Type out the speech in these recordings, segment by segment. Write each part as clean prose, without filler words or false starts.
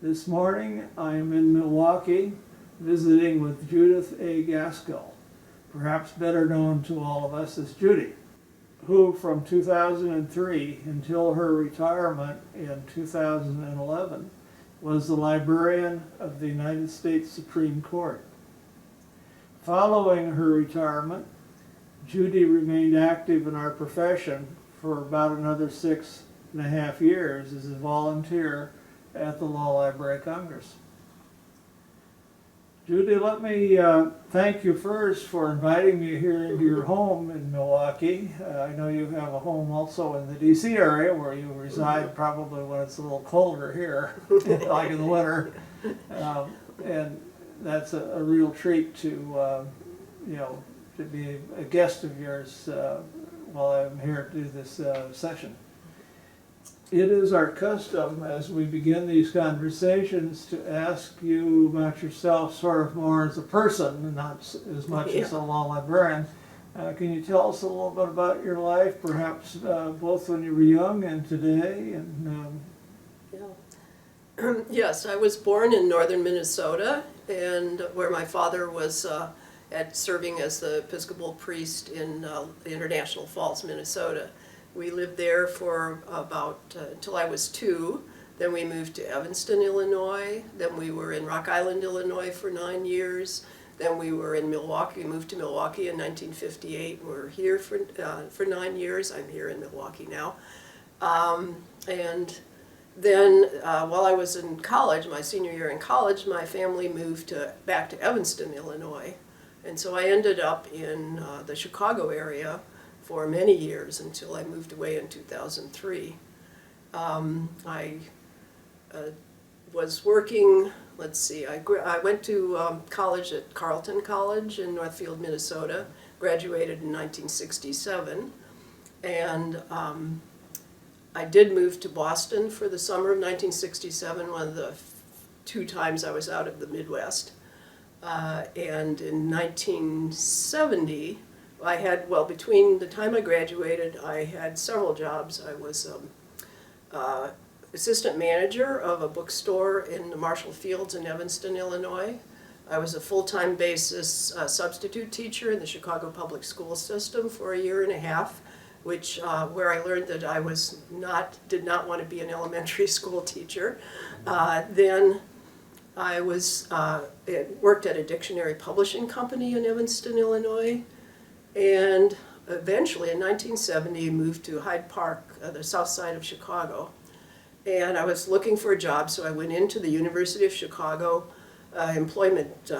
This morning I am in Milwaukee visiting with Judith A. Gaskell, perhaps better known to all of us as Judy, who from 2003 until her retirement in 2011 was the librarian of the United States Supreme Court. Following her retirement, Judy remained active in our profession for about another 6.5 years as a volunteer at the Law Library of Congress. Judy, let me thank you first for inviting me here into your home in Milwaukee. I know you have a home also in the D.C. area where you reside probably when it's a little colder here, like in the winter. And that's a real treat to, to be a guest of yours while I'm here to do this session. It is our custom as we begin these conversations to ask you about yourself sort of more as a person, not as much as a law librarian. Can you tell us a little bit about your life, perhaps both when you were young and today? And Yes, I was born in northern Minnesota, and where my father was serving as the Episcopal priest in International Falls, Minnesota. We lived there for about until I was 2. Then we moved to Evanston, Illinois. Then we were in Rock Island, Illinois for 9 years. Then we were in Milwaukee. We moved to Milwaukee in 1958. We're here for 9 years. I'm here in Milwaukee now. And then while I was in college, my senior year in college, my family moved back to Evanston, Illinois. And so I ended up in the Chicago area for many years until I moved away in 2003. I was working, I went to college at Carleton College in Northfield, Minnesota, graduated in 1967, and I did move to Boston for the summer of 1967, one of the 2 times I was out of the Midwest. And in 1970, between the time I graduated, I had several jobs. I was assistant manager of a bookstore in the Marshall Fields in Evanston, Illinois. I was a full-time basis substitute teacher in the Chicago public school system for 1.5 years, which where I learned that I did not want to be an elementary school teacher. Then I worked at a dictionary publishing company in Evanston, Illinois. And eventually, in 1970, moved to Hyde Park, the south side of Chicago. And I was looking for a job, so I went into the University of Chicago employment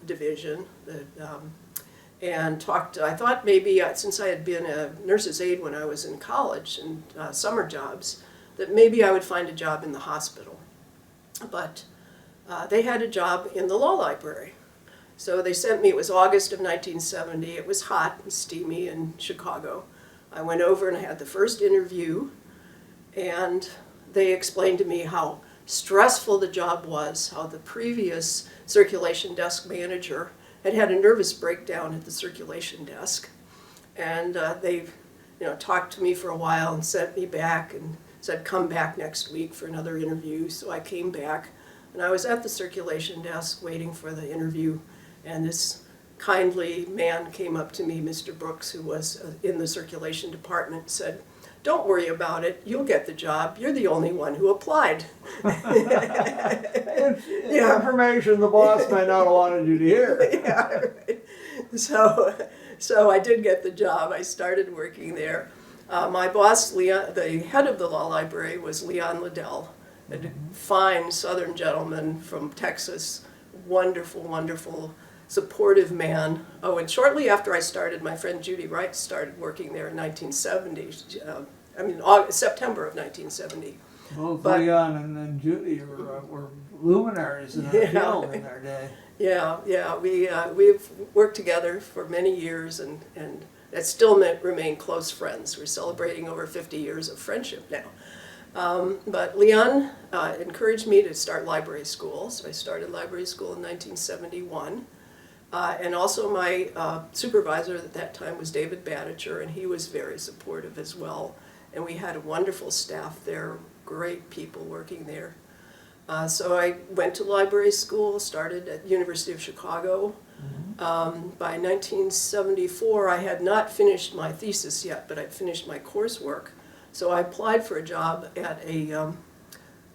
division and talked. I thought maybe, since I had been a nurse's aide when I was in college and summer jobs, that maybe I would find a job in the hospital. But they had a job in the law library. So they sent me, it was August of 1970, it was hot and steamy in Chicago. I went over and I had the first interview, and they explained to me how stressful the job was, how the previous circulation desk manager had a nervous breakdown at the circulation desk. And they talked to me for a while and sent me back and said, come back next week for another interview. So I came back, and I was at the circulation desk waiting for the interview. And this kindly man came up to me, Mr. Brooks, who was in the circulation department, said, don't worry about it, you'll get the job, you're the only one who applied. Information the boss might not have wanted you to hear. Yeah, right. So I did get the job. I started working there. My boss, Leon, the head of the law library, was Leon Liddell, a fine southern gentleman from Texas, wonderful, wonderful, supportive man. Oh, and shortly after I started, my friend Judy Wright started working there in 1970. September of 1970. Both Leon and Judy were luminaries in our field in their day. Yeah. We've worked together for many years, and that still remain close friends. We're celebrating over 50 years of friendship now. But Leon encouraged me to start library school, so I started library school in 1971. And also my supervisor at that time was David Badacher, and he was very supportive as well. And we had a wonderful staff there, great people working there. So I went to library school, started at University of Chicago. By 1974, I had not finished my thesis yet, but I'd finished my coursework. So I applied for a job at a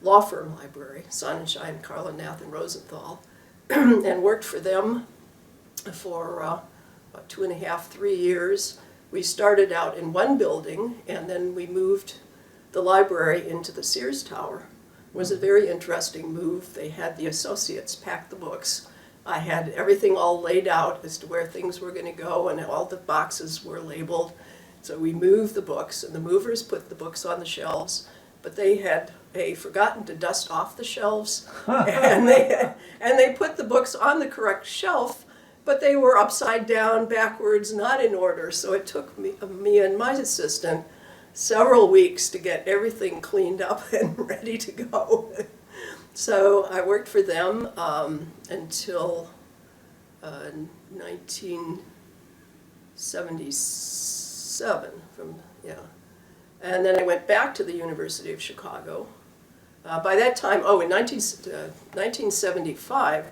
law firm library, Sonnenschein, Carlin, Nath, and Rosenthal, and worked for them for about 2.5, 3 years. We started out in one building, and then we moved the library into the Sears Tower. It was a very interesting move. They had the associates pack the books. I had everything all laid out as to where things were going to go, and all the boxes were labeled. So we moved the books, and the movers put the books on the shelves, but they had forgotten to dust off the shelves, and they put the books on the correct shelf, but they were upside down, backwards, not in order. So it took me and my assistant several weeks to get everything cleaned up and ready to go. So I worked for them until 1977. And then I went back to the University of Chicago. By that time, in 1975,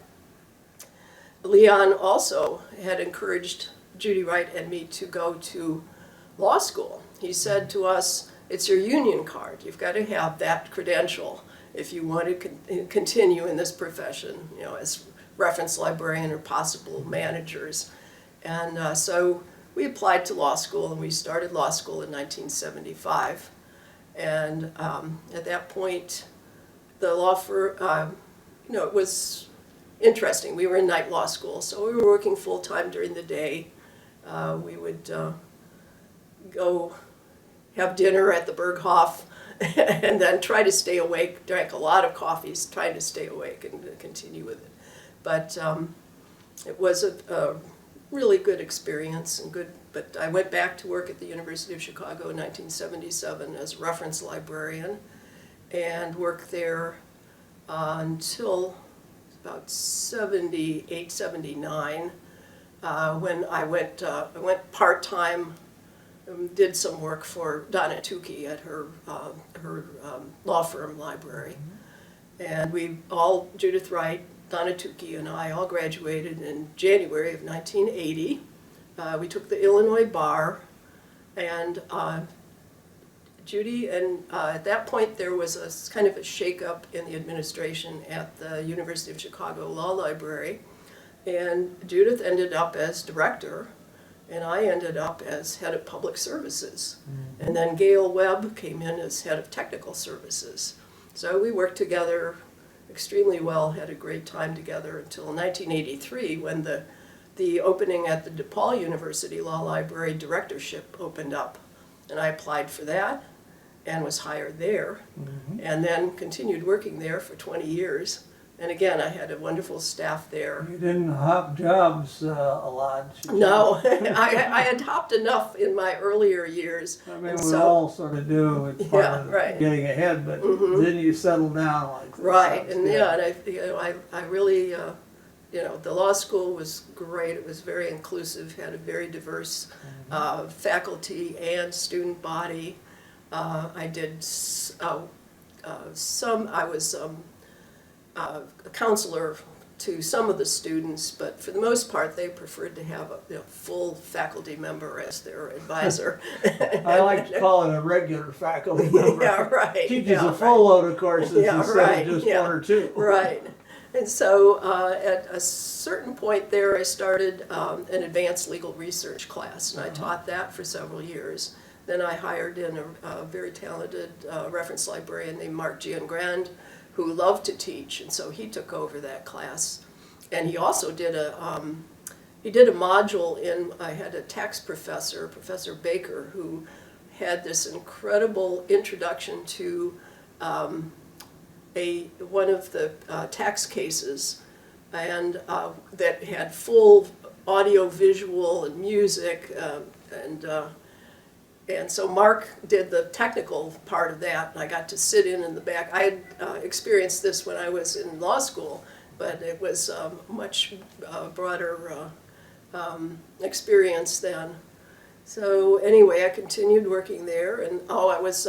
Leon also had encouraged Judy Wright and me to go to law school. He said to us, it's your union card. You've got to have that credential if you want to continue in this profession, as reference librarian or possible managers. And so we applied to law school, and we started law school in 1975. And at that point, the law firm, it was interesting. We were in night law school, so we were working full-time during the day. We would go have dinner at the Berghoff and then try to stay awake, drank a lot of coffees, trying to stay awake and continue with it. But it was a really good experience but I went back to work at the University of Chicago in 1977 as a reference librarian and worked there until about 78, 79, when I went part-time, did some work for Donna Tukey at her law firm library. And we all, Judith Wright, Donna Tukey, and I all graduated in January of 1980. We took the Illinois bar, and Judy, and at that point there was a kind of a shakeup in the administration at the University of Chicago Law Library, and Judith ended up as director, and I ended up as head of public services. And then Gail Webb came in as head of technical services. So we worked together extremely well, had a great time together until 1983 when the opening at the DePaul University Law Library directorship opened up. And I applied for that and was hired there, and then continued working there for 20 years. And again, I had a wonderful staff there. You didn't hop jobs a lot. No, I had hopped enough in my earlier years. I mean, we all sort of do. It's part of right. getting ahead, but then you settle down like this. Right, and I really, the law school was great. It was very inclusive, had a very diverse faculty and student body. I did I was a counselor to some of the students, but for the most part they preferred to have a full faculty member as their advisor. I like to call it a regular faculty member. Yeah, right. Teaches a full load of courses instead of just one or two. Right. And so at a certain point there I started an advanced legal research class, and I taught that for several years. Then I hired in a very talented reference librarian named Mark Giangrande, who loved to teach, and so he took over that class. And he also did a module in, I had a tax professor, Professor Baker, who had this incredible introduction to one of the tax cases, and that had full audio, visual, and music, and so Mark did the technical part of that, and I got to sit in the back. I had experienced this when I was in law school, but it was a much broader experience then. So anyway, I continued working there, and I was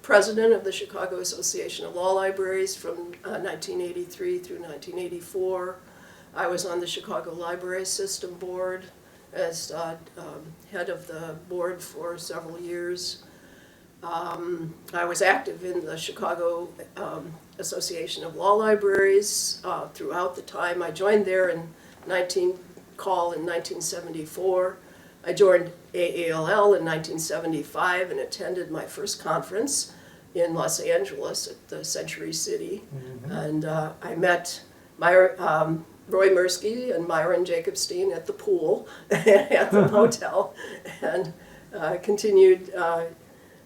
president of the Chicago Association of Law Libraries from 1983 through 1984. I was on the Chicago Library System Board as head of the board for several years. I was active in the Chicago Association of Law Libraries throughout the time. I joined there in 1974. I joined AALL in 1975 and attended my first conference in Los Angeles at the Century City. Mm-hmm. And I met Roy Mirsky and Myron Jacobstein at the pool at the hotel, and continued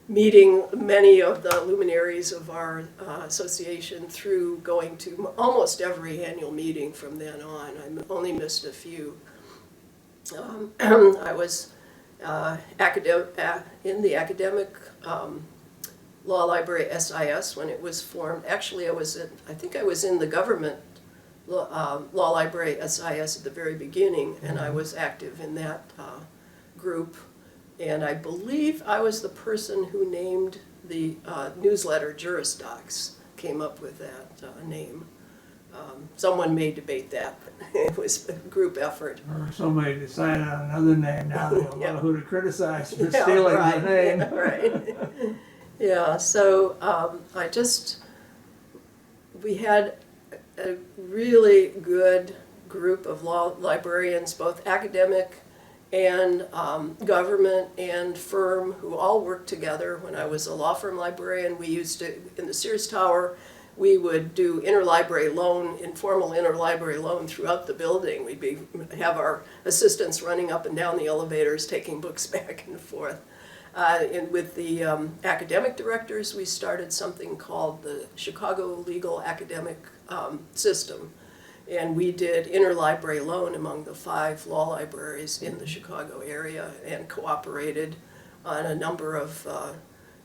meeting many of the luminaries of our association through going to almost every annual meeting from then on. I only missed a few. I was in the academic law library SIS when it was formed. Actually, I think I was in the government law library SIS at the very beginning, and I was active in that group. And I believe I was the person who named the newsletter Jurisdocs, came up with that name. Someone may debate that, but it was a group effort. Or somebody decided on another name. Now they don't know who to criticize for stealing the name. Yeah, right. Yeah, so we had a really good group of law librarians, both academic and government and firm, who all worked together. When I was a law firm librarian, we used to, in the Sears Tower, we would do interlibrary loan, informal interlibrary loan throughout the building. We'd have our assistants running up and down the elevators, taking books back and forth. And with the academic directors, we started something called the Chicago Legal Academic System. And we did interlibrary loan among the 5 law libraries in the Chicago area and cooperated on a number of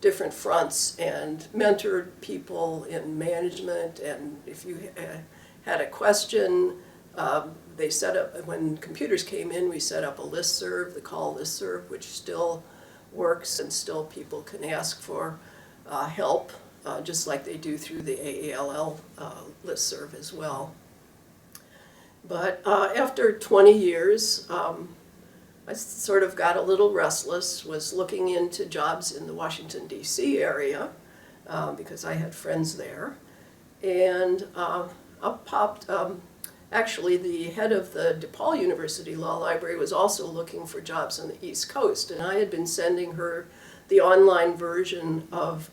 different fronts and mentored people in management. And if you had a question, they set up, when computers came in, we set up a listserv, the call listserv, which still works and still people can ask for help, just like they do through the AALL listserv as well. But after 20 years, I sort of got a little restless, was looking into jobs in the Washington, D.C. area, because I had friends there. And up popped, actually the head of the DePaul University Law Library was also looking for jobs on the East Coast, and I had been sending her the online version of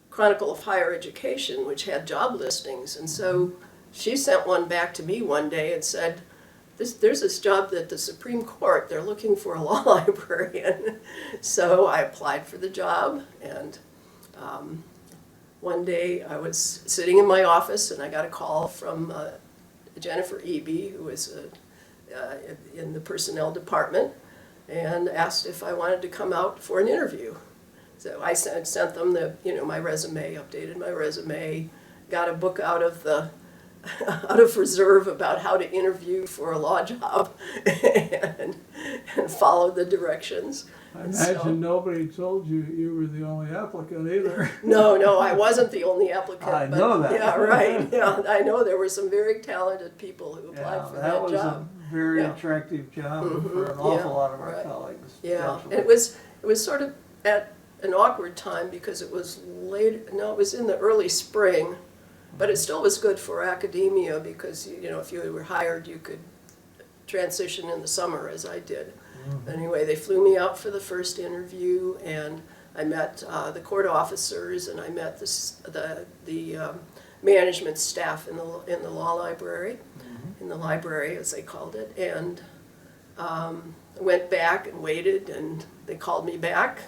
Chronicle of Higher Education, which had job listings. And so she sent one back to me one day and said, there's this job at the Supreme Court, they're looking for a law librarian. So I applied for the job, and one day I was sitting in my office and I got a call from Jennifer Eby, who was in the personnel department, and asked if I wanted to come out for an interview. So I sent them my resume, updated my resume, got a book out of reserve about how to interview for a law job, and followed the directions. I imagine nobody told you you were the only applicant either. No, I wasn't the only applicant. I know that. Yeah, right. Yeah, I know there were some very talented people who applied for that job. That was a very attractive job for an awful lot of our colleagues. Yeah, and it was sort of at an awkward time because it was it was in the early spring, but it still was good for academia because, if you were hired, you could transition in the summer, as I did. Mm-hmm. Anyway, they flew me out for the first interview, and I met the court officers, and I met the management staff in the law library, in the library as they called it, and went back and waited, and they called me back.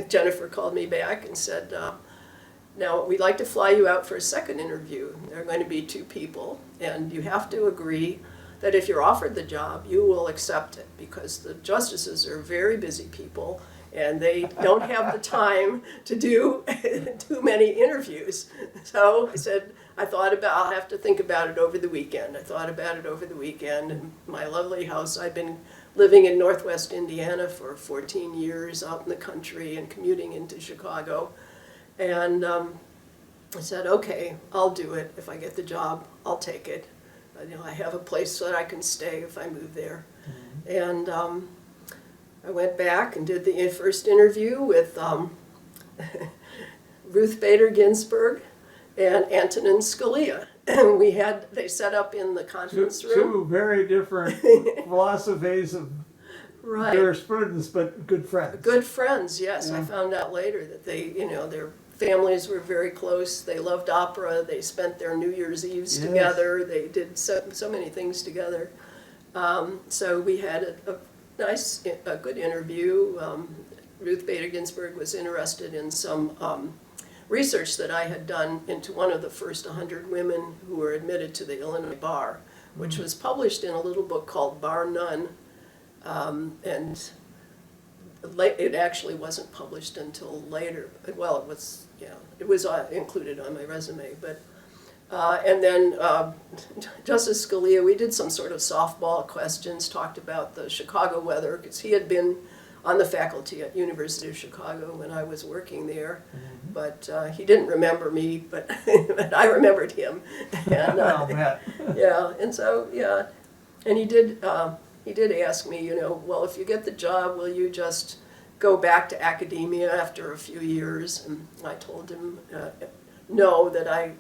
Jennifer called me back and said, now we'd like to fly you out for a second interview. There are going to be 2 people, and you have to agree that if you're offered the job, you will accept it, because the justices are very busy people and they don't have the time to do too many interviews. So I said, I'll have to think about it over the weekend. I thought about it over the weekend, and my lovely house, I've been living in Northwest Indiana for 14 years, out in the country and commuting into Chicago. And I said, okay, I'll do it. If I get the job, I'll take it. I have a place that I can stay if I move there. And I went back and did the first interview with Ruth Bader Ginsburg and Antonin Scalia. And they set up in the conference room. Two very different philosophies of Right. jurisprudence, but good friends. Good friends, yes. Yeah. I found out later that their families were very close. They loved opera. They spent their New Year's Eves Yes. together. They did so many things together. So we had a good interview. Ruth Bader Ginsburg was interested in some research that I had done into one of the first 100 women who were admitted to the Illinois bar, which was published in a little book called Bar None. And it actually wasn't published until later. Well, it was included on my resume. But and then Justice Scalia, we did some sort of softball questions, talked about the Chicago weather, because he had been on the faculty at University of Chicago when I was working there. But he didn't remember me, but I remembered him. And, I'll bet. yeah, and so, yeah. And he did ask me, well, if you get the job, will you just go back to academia after a few years? And I told him no, that I,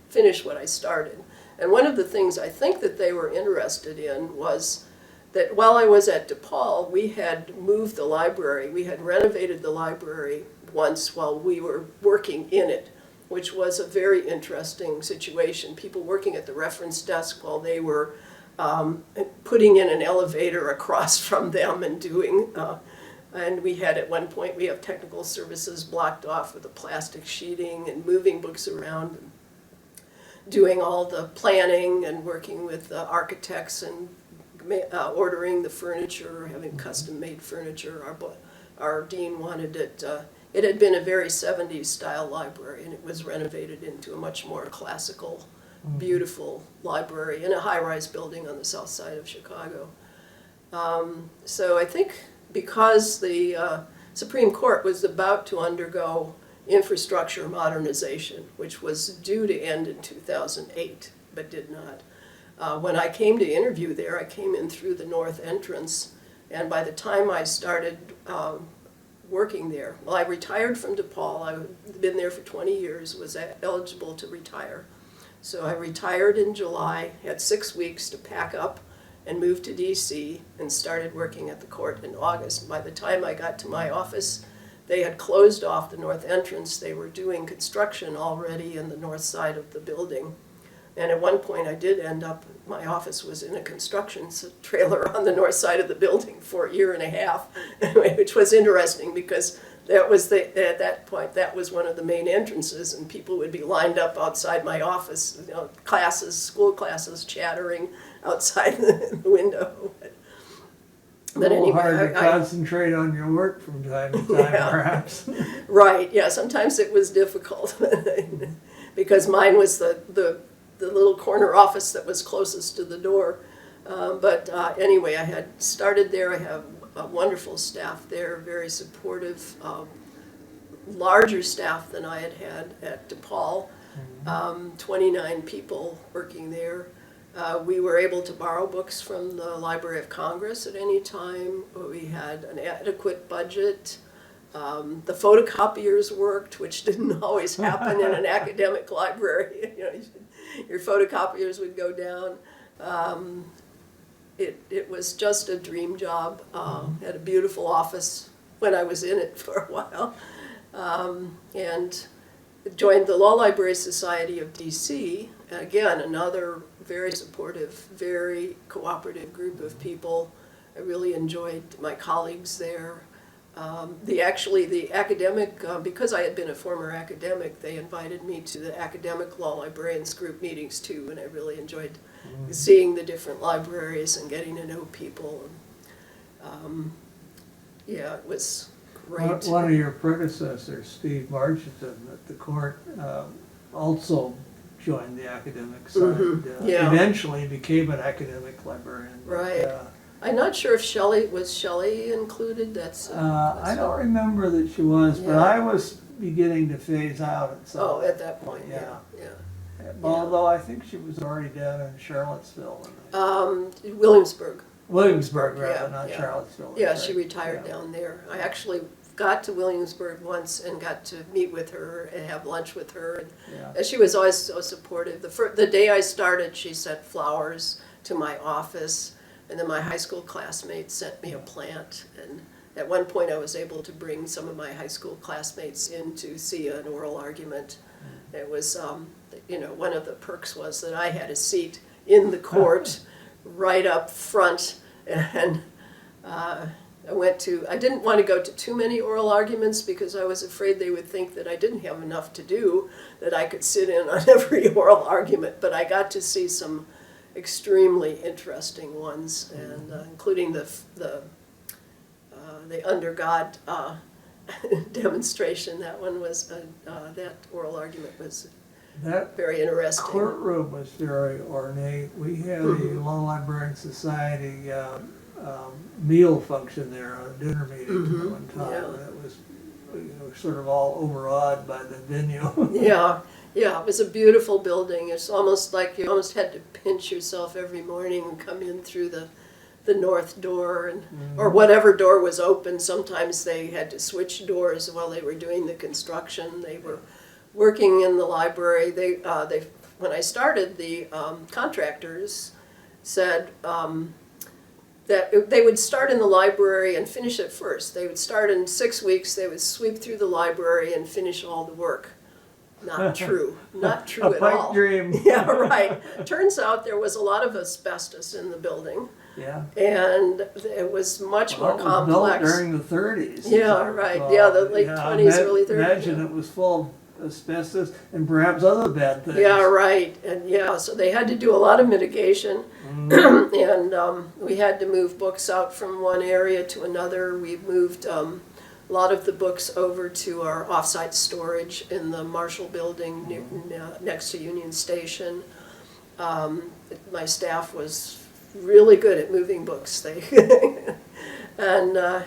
finish what I started. And one of the things I think that they were interested in was that while I was at DePaul, we had moved the library. We had renovated the library once while we were working in it, which was a very interesting situation. People working at the reference desk while they were putting in an elevator across from them and doing, and we had at one point, we have technical services blocked off with the plastic sheeting and moving books around, and doing all the planning and working with architects and ordering the furniture, having custom-made furniture. Our dean wanted it. It had been a very 70s style library, and it was renovated into a much more classical, beautiful library in a high-rise building on the south side of Chicago. So I think because the Supreme Court was about to undergo infrastructure modernization, which was due to end in 2008, but did not. When I came to interview there, I came in through the north entrance, and by the time I started working there, well, I retired from DePaul. I'd been there for 20 years, was eligible to retire. So I retired in July, had 6 weeks to pack up and move to DC, and started working at the court in August. By the time I got to my office, they had closed off the north entrance. They were doing construction already in the north side of the building. And at one point I did end up, my office was in a construction trailer on the north side of the building for a year and a half, which was interesting because at that point, that was one of the main entrances, and people would be lined up outside my office, school classes chattering outside the window. But anyway, hard to concentrate on your work from time to time, Yeah. perhaps. Right, yeah, sometimes it was difficult because mine was the little corner office that was closest to the door. But anyway, I had started there. I have a wonderful staff there, very supportive, larger staff than I had had at DePaul, 29 people working there. We were able to borrow books from the Library of Congress at any time. We had an adequate budget. The photocopiers worked, which didn't always happen in an academic library. Your photocopiers would go down. It was just a dream job. Had a beautiful office when I was in it for a while. And joined the Law Library Society of DC. Again, another very supportive, very cooperative group of people. I really enjoyed my colleagues there. The academic, because I had been a former academic, they invited me to the academic law librarians group meetings too, and I really enjoyed seeing the different libraries and getting to know people. Yeah, it was great. One of your predecessors, Steve Marchington, at the court, also joined the academic side. Yeah. Eventually became an academic librarian. But, Right. I'm not sure if Shelley included. I don't remember that she was, but Yeah. I was beginning to phase out at some. Oh, at that point, Yeah. yeah. Although I think she was already down in Charlottesville. Williamsburg. Williamsburg, rather, Yeah, not yeah. Charlottesville. Yeah, that's she right. retired Yeah. down there. I actually got to Williamsburg once and got to meet with her and have lunch with her. Yeah. And she was always so supportive. The day I started, she sent flowers to my office, and then my high school classmates sent me a plant. And at one point, I was able to bring some of my high school classmates in to see an oral argument. It was, one of the perks was that I had a seat in the court right up front, and I didn't want to go to too many oral arguments because I was afraid they would think that I didn't have enough to do, that I could sit in on every oral argument, but I got to see some extremely interesting ones, and including the Under God demonstration. That one was, that oral argument was That very interesting. courtroom was very ornate. We had a Law Librarian Society meal function there, a dinner meeting at one time. Yeah. And it was sort of all overawed by the venue. Yeah, it was a beautiful building. It's almost like you almost had to pinch yourself every morning and come in through the north door, and or whatever door was open. Sometimes they had to switch doors while they were doing the construction. They were working in the library. They when I started, the contractors said that they would start in the library and finish it first. They would start in 6 weeks. They would sweep through the library and finish all the work. Not true. Not true A at pipe all. dream. Yeah, right. Turns out there was a lot of asbestos in the building, Yeah. and it was much Well, more it was built complex. during the 30s. Yeah, right. Yeah, the late 20s, early 30s. Imagine it was full of asbestos and perhaps other bad things. Yeah, right. And yeah, so they had to do a lot of mitigation. And we had to move books out from one area to another. We moved a lot of the books over to our offsite storage in the Marshall Building next to Union Station. My staff was really good at moving books. And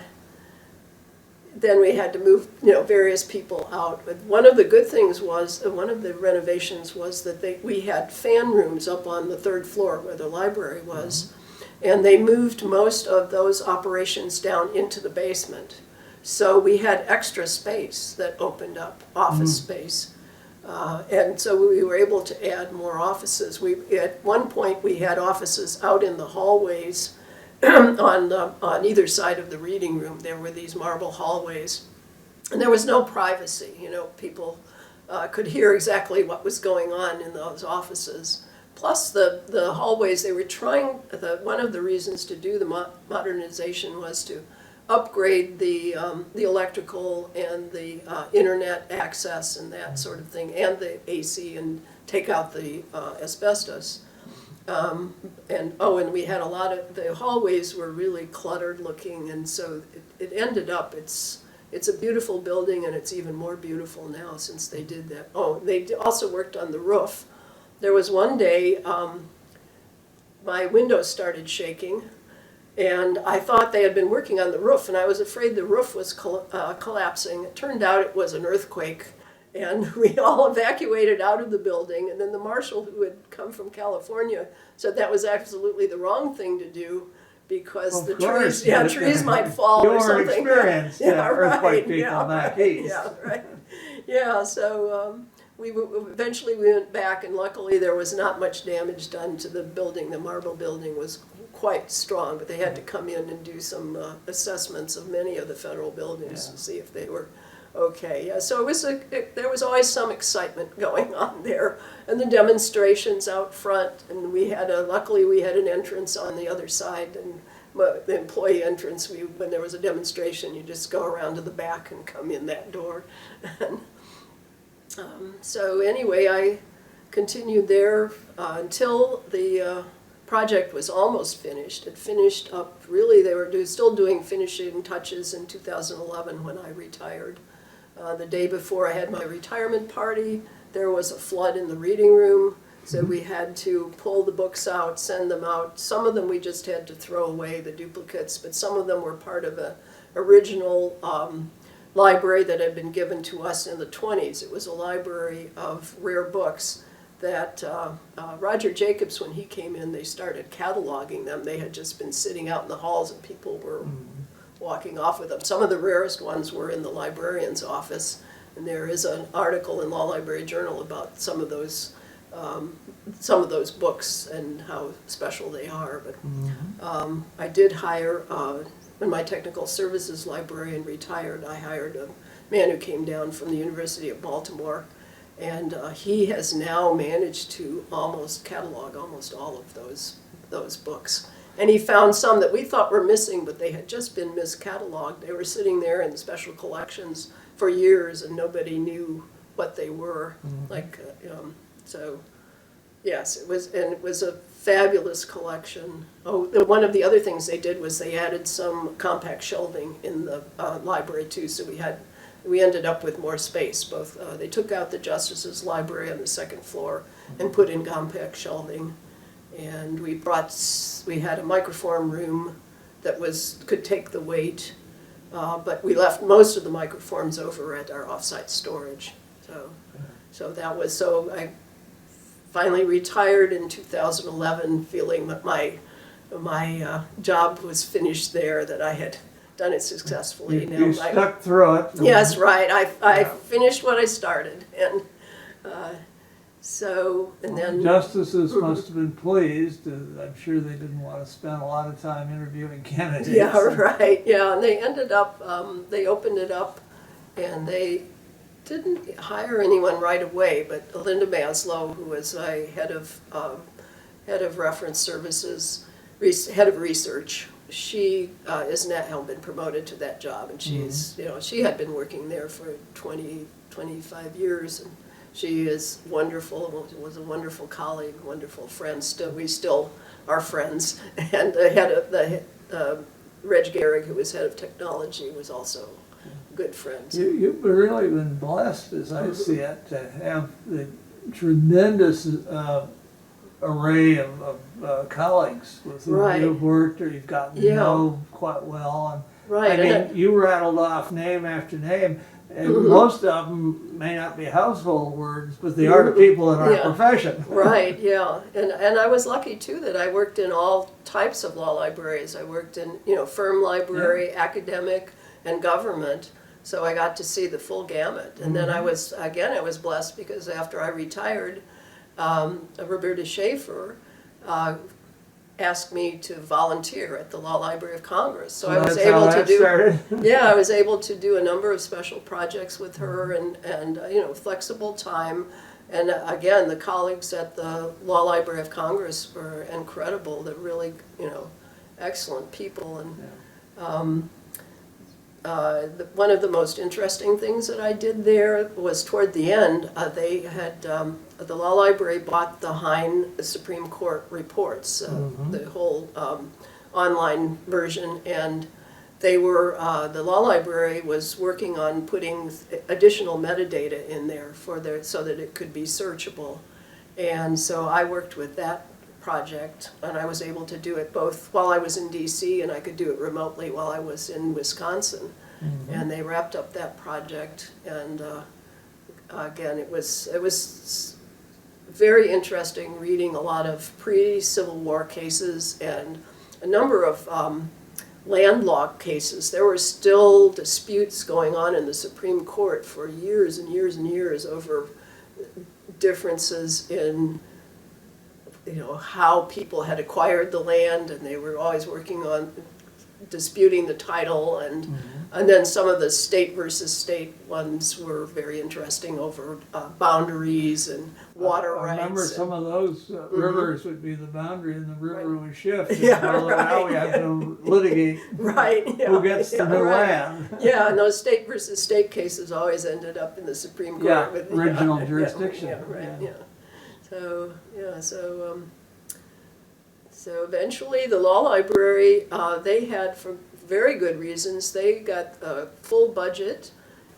then we had to move, various people out. But one of the good things was, one of the renovations was that we had fan rooms up on the third floor where the library was, and they moved most of those operations down into the basement. So we had extra space that opened up, office space. And so we were able to add more offices. At one point, we had offices out in the hallways on either side of the reading room. There were these marble hallways, and there was no privacy. People could hear exactly what was going on in those offices. Plus, the hallways, they were trying. One of the reasons to do the modernization was to upgrade the electrical and the internet access and that sort of thing, and the AC, and take out the asbestos. And we had a lot of, the hallways were really cluttered looking, and so it ended up, it's a beautiful building, and it's even more beautiful now since they did that. Oh, they also worked on the roof. There was one day, my windows started shaking, and I thought they had been working on the roof, and I was afraid the roof was collapsing. It turned out it was an earthquake. And we all evacuated out of the building, and then the marshal, who had come from California, said that was absolutely the wrong thing to do because trees might fall or something. You were experienced earthquake people yeah, back right, east. Yeah, right. Yeah, so eventually we went back, and luckily there was not much damage done to the building. The marble building was quite strong, but they had to come in and do some assessments of many of the federal buildings to see if they were okay. Yeah, so there was always some excitement going on there, and the demonstrations out front, and luckily we had an entrance on the other side, and the employee entrance, when there was a demonstration, you just go around to the back and come in that door. And, so anyway, I continued there until the project was almost finished. It finished up, really, they were still doing finishing touches in 2011 when I retired. The day before I had my retirement party, there was a flood in the reading room, so we had to pull the books out, send them out. Some of them we just had to throw away, the duplicates, but some of them were part of a original library that had been given to us in the 20s. It was a library of rare books that Roger Jacobs, when he came in, they started cataloging them. They had just been sitting out in the halls and people were walking off with them. Some of the rarest ones were in the librarian's office, and there is an article in Law Library Journal about some of those books and how special they are. But I did hire, when my technical services librarian retired, I hired a man who came down from the University of Baltimore, and he has now managed to catalog almost all of those books. And he found some that we thought were missing, but they had just been miscatalogued. They were sitting there in special collections for years, and nobody knew what they were. So, yes, it was a fabulous collection. Oh, one of the other things they did was they added some compact shelving in the library too. So we ended up with more space. Both they took out the justice's library on the second floor and put in compact shelving. And we had a microform room that could take the weight, but we left most of the microforms over at our offsite storage. So I finally retired in 2011, feeling that my job was finished there, that I had done it successfully. You stuck through it. Yes, right. I finished what I started, and then justices must have been pleased. I'm sure they didn't want to spend a lot of time interviewing candidates. Yeah, right. Yeah, and they ended up, they opened it up, and they didn't hire anyone right away, but Linda Maslow, who was a head of reference services, head of research, she is now been promoted to that job, and she's she had been working there for 25 years, and she is wonderful. Was a wonderful colleague, wonderful friend. We still are friends. And the Reg Gehrig, who was head of technology, was also good friends. You've really been blessed, as I see it, to have the tremendous array of colleagues with whom you've worked or you've gotten to know quite well. And you rattled off name after name, and most of them may not be household words, but they are the people in our profession. Right, yeah. And I was lucky, too, that I worked in all types of law libraries. I worked in, firm library, academic, and government. So I got to see the full gamut. And then I was blessed because after I retired, Roberta Schaefer asked me to volunteer at the Law Library of Congress. So I was able to do I was able to do a number of special projects with her and flexible time. And again, the colleagues at the Law Library of Congress were incredible. They're really, excellent people. And one of the most interesting things that I did there was toward the end, they had, the Law Library bought the Heinz Supreme Court reports, the whole online version, and they were, the Law Library was working on putting additional metadata in there so that it could be searchable. And so I worked with that project, and I was able to do it both while I was in DC, and I could do it remotely while I was in Wisconsin. And they wrapped up that project, and again, it was very interesting reading a lot of pre-Civil War cases and a number of land law cases. There were still disputes going on in the Supreme Court for years and years and years over differences in how people had acquired the land, and they were always working on disputing the title, and then some of the state versus state ones were very interesting over boundaries and water rights. I remember some of those rivers would be the boundary, and the river would shift. Yeah, now we have to litigate who gets the new land. Yeah, and those state versus state cases always ended up in the Supreme Court. Yeah, with original jurisdiction. So eventually the Law Library, they had, for very good reasons, they got a full budget,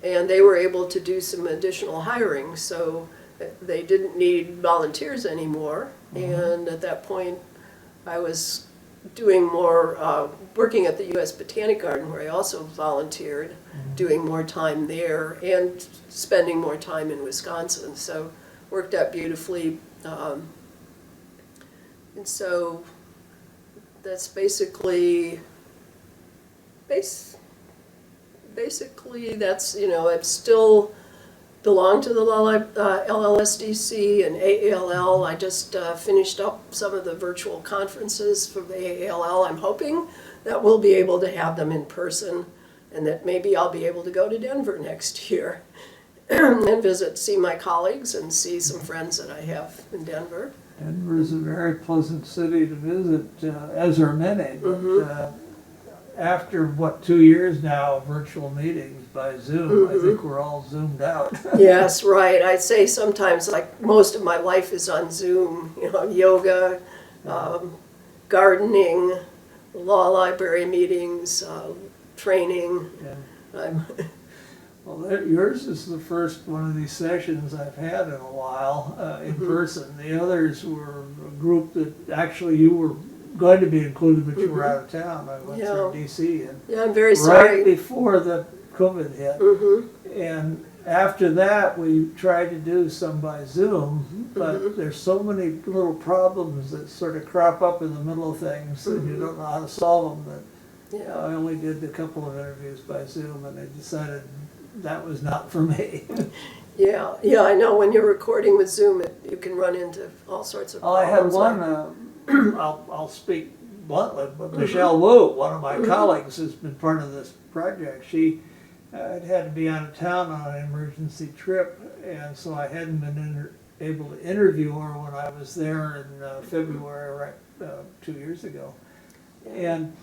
and they were able to do some additional hiring. So they didn't need volunteers anymore. And at that point, I was doing more, working at the U.S. Botanic Garden, where I also volunteered, doing more time there and spending more time in Wisconsin. So worked out beautifully. And so that's basically that's, I still belong to the LLSDC and AALL. I just finished up some of the virtual conferences for the AALL. I'm hoping that we'll be able to have them in person, and that maybe I'll be able to go to Denver next year and see my colleagues and see some friends that I have in Denver. Denver is a very pleasant city to visit, as are many. But, after, 2 years now of virtual meetings by Zoom, I think we're all zoomed out. Yes, right. I say sometimes, like, most of my life is on Zoom, yoga, gardening, law library meetings, training. Yeah. Well, yours is the first one of these sessions I've had in a while, in person. The others were a group that actually you were going to be included, but you were out of town. I went through DC, and I'm very sorry. Right before the COVID hit. And after that, we tried to do some by Zoom, but there's so many little problems that sort of crop up in the middle of things, and you don't know how to solve them. That I only did a couple of interviews by Zoom, and I decided that was not for me. Yeah, I know. When you're recording with Zoom, you can run into all sorts of problems. I had one. I'll speak bluntly, but Michelle Wu, one of my colleagues, has been part of this project. She had to be out of town on an emergency trip, and so I hadn't been able to interview her when I was there in February, 2 years ago. And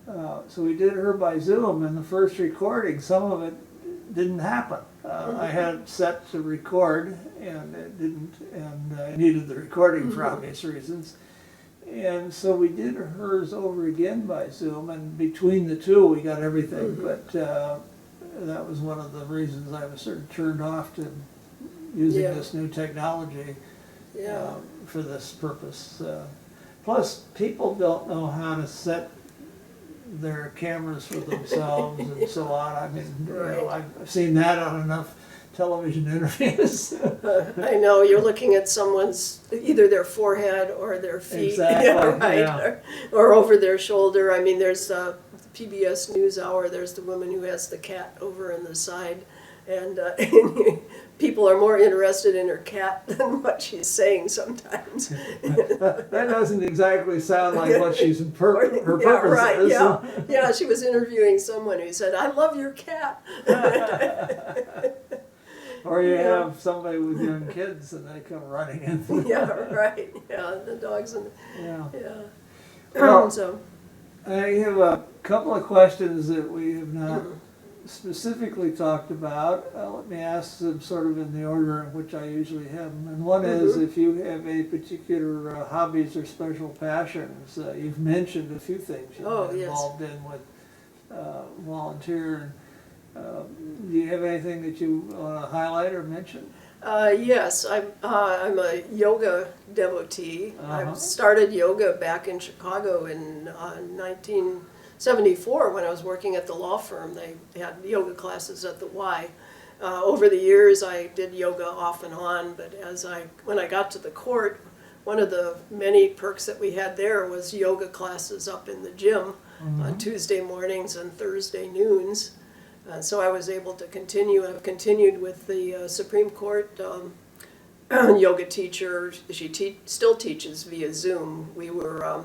so we did her by Zoom, and the first recording, some of it didn't happen. I had it set to record, and it didn't, and I needed the recording for obvious reasons. And so we did hers over again by Zoom, and between the two we got everything, but that was one of the reasons I was sort of turned off to using this new technology for this purpose. Plus, people don't know how to set their cameras for themselves and so on. I mean, I've seen that on enough television interviews. I know, you're looking at someone's, either their forehead or their feet. Exactly. Or over their shoulder. I mean, there's the PBS NewsHour, there's the woman who has the cat over in the side, and people are more interested in her cat than what she's saying sometimes. That doesn't exactly sound like what she's her purpose right, is. Yeah, she was interviewing someone who said, "I love your cat." Or you have somebody with young kids and they come running in. The dogs and Well, so I have a couple of questions that we have not specifically talked about. Let me ask them sort of in the order in which I usually have them. And one is if you have any particular hobbies or special passions. You've mentioned a few things you've been involved in with volunteer. Do you have anything that you want to highlight or mention? Yes, I'm a yoga devotee. I started yoga back in Chicago in 1974 when I was working at the law firm. They had yoga classes at the Y. Over the years, I did yoga off and on, but when I got to the court, one of the many perks that we had there was yoga classes up in the gym on Tuesday mornings and Thursday noons. So I was able to continue. I've continued with the Supreme Court yoga teacher. She still teaches via Zoom. We were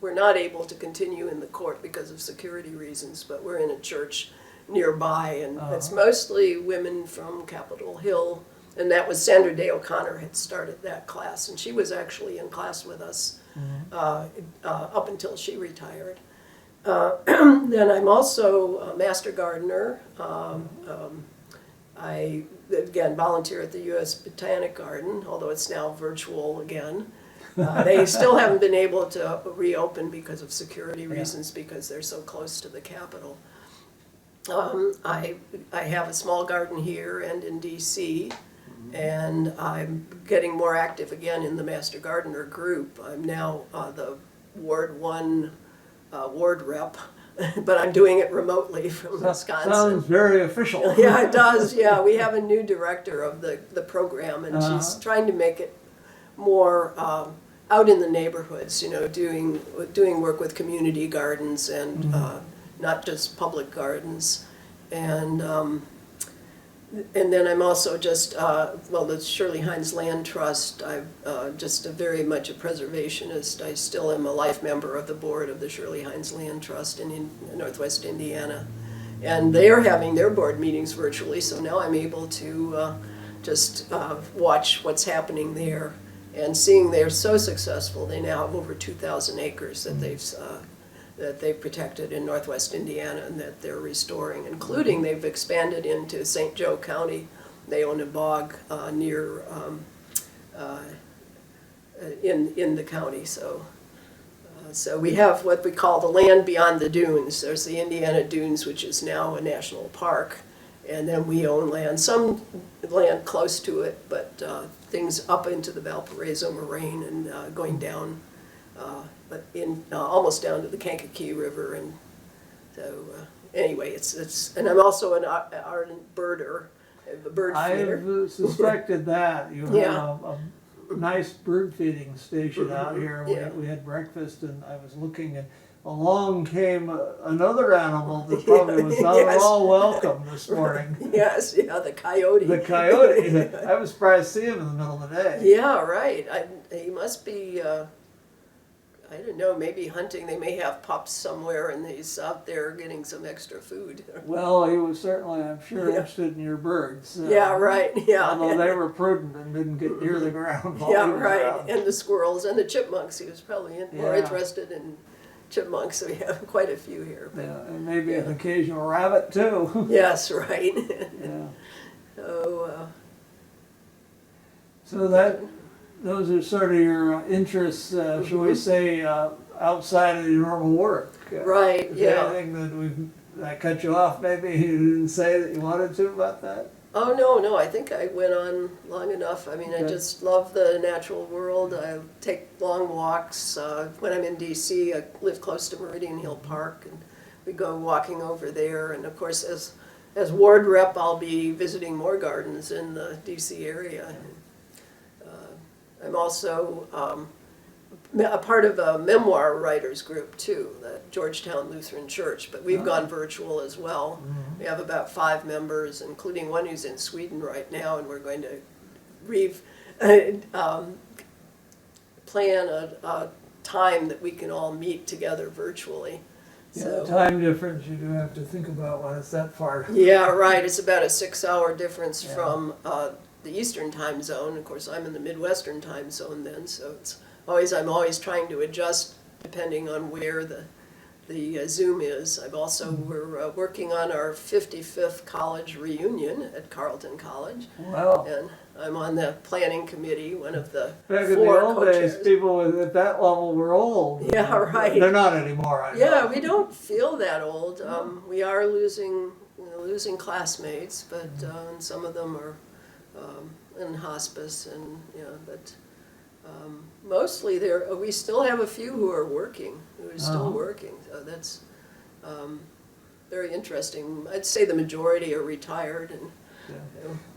not able to continue in the court because of security reasons, but we're in a church nearby, and it's mostly women from Capitol Hill. And that was Sandra Day O'Connor had started that class, and she was actually in class with us up until she retired. Then I'm also a master gardener. I, again, volunteer at the U.S. Botanic Garden, although it's now virtual again. They still haven't been able to reopen because of security reasons, because they're so close to the Capitol. I have a small garden here and in D.C., And I'm getting more active again in the Master Gardener group. I'm now the Ward 1 ward rep, but I'm doing it remotely from Wisconsin. Sounds very official. Yeah, it does. Yeah, we have a new director of the program, and she's trying to make it more out in the neighborhoods. You know, doing work with community gardens and not just public gardens, and then I'm also just, the Shirley Heinz Land Trust, I'm just very much a preservationist. I still am a life member of the board of the Shirley Heinz Land Trust in Northwest Indiana. And they are having their board meetings virtually, so now I'm able to just watch what's happening there. And seeing they're so successful, they now have over 2,000 acres that they've protected in Northwest Indiana and that they're restoring, including they've expanded into St. Joe County. They own a bog near in the county. So we have what we call the land beyond the dunes. There's the Indiana Dunes, which is now a national park, and then we own land, some land close to it, but things up into the Valparaiso Moraine and going down. But in almost down to the Kankakee River, and so anyway, it's and I'm also an ardent birder, a bird feeder. I've suspected that you have a nice bird feeding station out here. We had breakfast, and I was looking, and along came another animal that probably was not at all welcome this morning. Yes, yeah, the coyote. The coyote. I was surprised to see him in the middle of the day. Yeah, right. He must be. I don't know, maybe hunting. They may have pups somewhere and he's out there getting some extra food. Well, he was certainly, I'm sure, interested in your birds. Yeah, right, yeah. Although they were prudent and didn't get near the ground. Yeah, right. Around. And the squirrels and the chipmunks. He was probably more interested in chipmunks. So we have quite a few here. But, and maybe an occasional rabbit too. Yes, right. Yeah. So those are sort of your interests, shall we say, outside of your normal work. Right, Is there anything that I cut you off maybe? You didn't say that you wanted to about that? Oh, no, I think I went on long enough. I mean, I just love the natural world. I take long walks. When I'm in D.C., I live close to Meridian Hill Park, and we go walking over there. And of course, as ward rep, I'll be visiting more gardens in the D.C. area. I'm also a part of a memoir writers group too, the Georgetown Lutheran Church, but we've gone virtual as well. Mm-hmm. We have about 5 members, including one who's in Sweden right now, and we're going to plan a time that we can all meet together virtually. Yeah, so, time difference, you do have to think about when it's that far. Yeah, right. It's about a 6-hour difference from the Eastern time zone. Of course, I'm in the Midwestern time zone then, so I'm always trying to adjust depending on where the Zoom is. We're working on our 55th college reunion at Carleton College. Wow. And I'm on the planning committee, one of the Back 4 in the old co-chairs. days, people at that level were old. Yeah, right. They're not anymore, I know. Yeah, we don't feel that old. We are losing classmates, but and some of them are in hospice, and but mostly we still have a few who are working, so that's very interesting. I'd say the majority are retired. And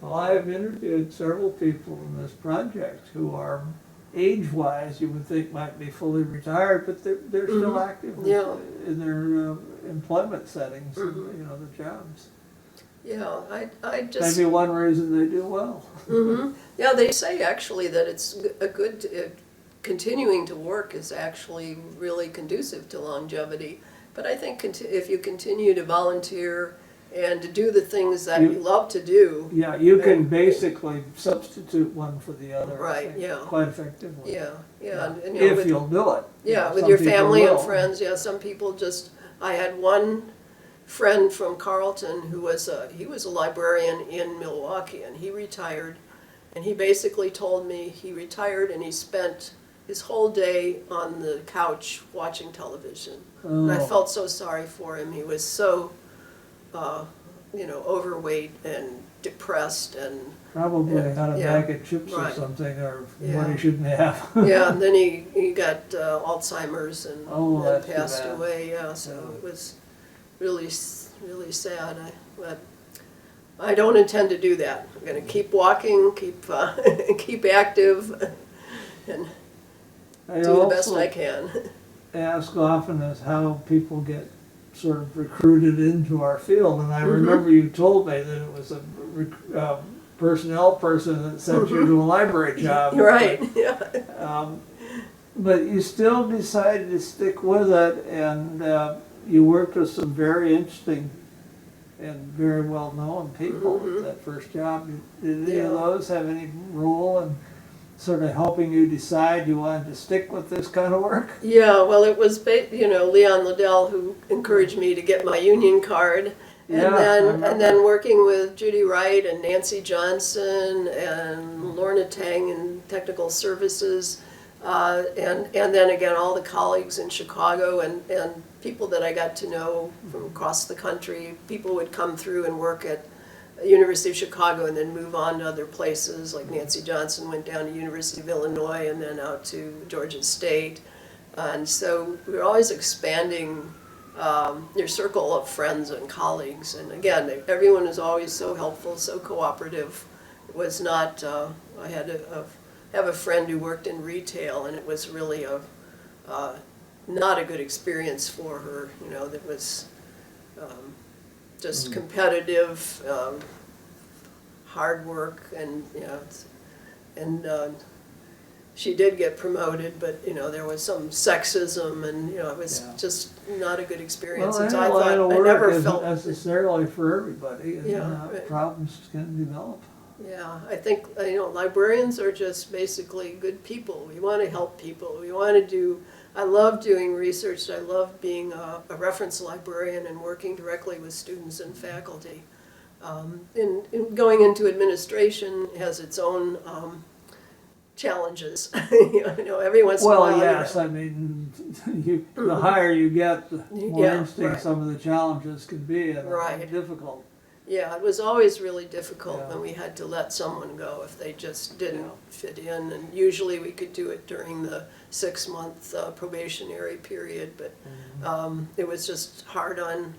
Well, I've interviewed several people in this project who are age-wise, you would think might be fully retired, but they're still active in their employment settings, the jobs. Yeah, I just... Maybe one reason they do well. Yeah, they say actually that it's a good... continuing to work is actually really conducive to longevity. But I think if you continue to volunteer and to do the things that you love to do... Yeah, you can basically substitute one for the other. Right, quite effectively. Yeah. And, if you'll do it. Yeah, with your family and friends. Yeah, some people just... I had one friend from Carleton who was a librarian in Milwaukee, and he retired, and he basically told me he retired and he spent his whole day on the couch watching television. And I felt so sorry for him. He was so overweight and depressed and Probably had a yeah, bag of chips or right. something, or Yeah. what he shouldn't have. yeah, and then he got Alzheimer's and, Oh, and that's too passed bad. away. Yeah, so Yeah. it was really sad. But I don't intend to do that. I'm going to keep walking, keep active, and I do the best also I can. ask often is how people get sort of recruited into our field, and I Mm-hmm. remember you told me that it was a personnel person that sent you to a library job. Right? Yeah. But you still decided to stick with it, and you worked with some very interesting and very well-known people at that first job. Did any of Yeah. those have any role in sort of helping you decide you wanted to stick with this kind of work? Yeah, well, it was Leon Liddell who encouraged me to get my union card, and Yeah, I then remember. working with Judy Wright and Nancy Johnson and Lorna Tang in technical services, and then again all the colleagues in Chicago and people that I got to know from across the country. People would come through and work at University of Chicago and then move on to other places. Like Nancy Johnson went down to University of Illinois and then out to Georgia State. And so we were always expanding your circle of friends and colleagues. And again, everyone was always so helpful, so cooperative. It was not, I had have a friend who worked in retail, and it was really not a good experience for her. That was just competitive, hard work, and she did get promoted, but there was some sexism, and it was Yeah. just not a good experience. Well, And so any I line of thought I work never isn't felt. necessarily for everybody, and Yeah, right. problems can develop. Yeah, I think librarians are just basically good people. We want to help people. We want to do. I love doing research. I love being a reference librarian and working directly with students and faculty. In going into administration has its own challenges. Every once in a while. Well, yes, I mean, the higher you get, the more Yeah, interesting right. some of the challenges can be, and Right. difficult. Yeah, it was always really difficult Yeah. when we had to let someone go if they just didn't Yeah. fit in. And usually we could do it during the 6-month probationary period, but it was just hard on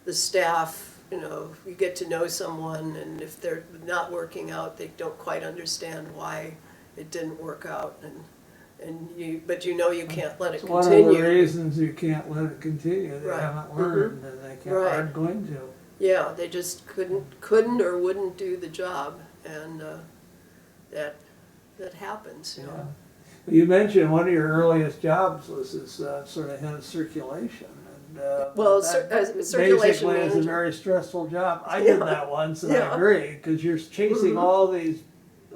the staff. You get to know someone, and if they're not working out, they don't quite understand why it didn't work out. But you can't let it It's one of the continue. reasons you can't let it continue. They Right. haven't learned, and they Right. aren't going to. Yeah, they just couldn't or wouldn't do the job, and that happens. Yeah. You mentioned one of your earliest jobs was as sort of head of circulation. And, Well, that circulation basically is a manager. very stressful job. I did Yeah. that once, and Yeah. I agree, because you're chasing all these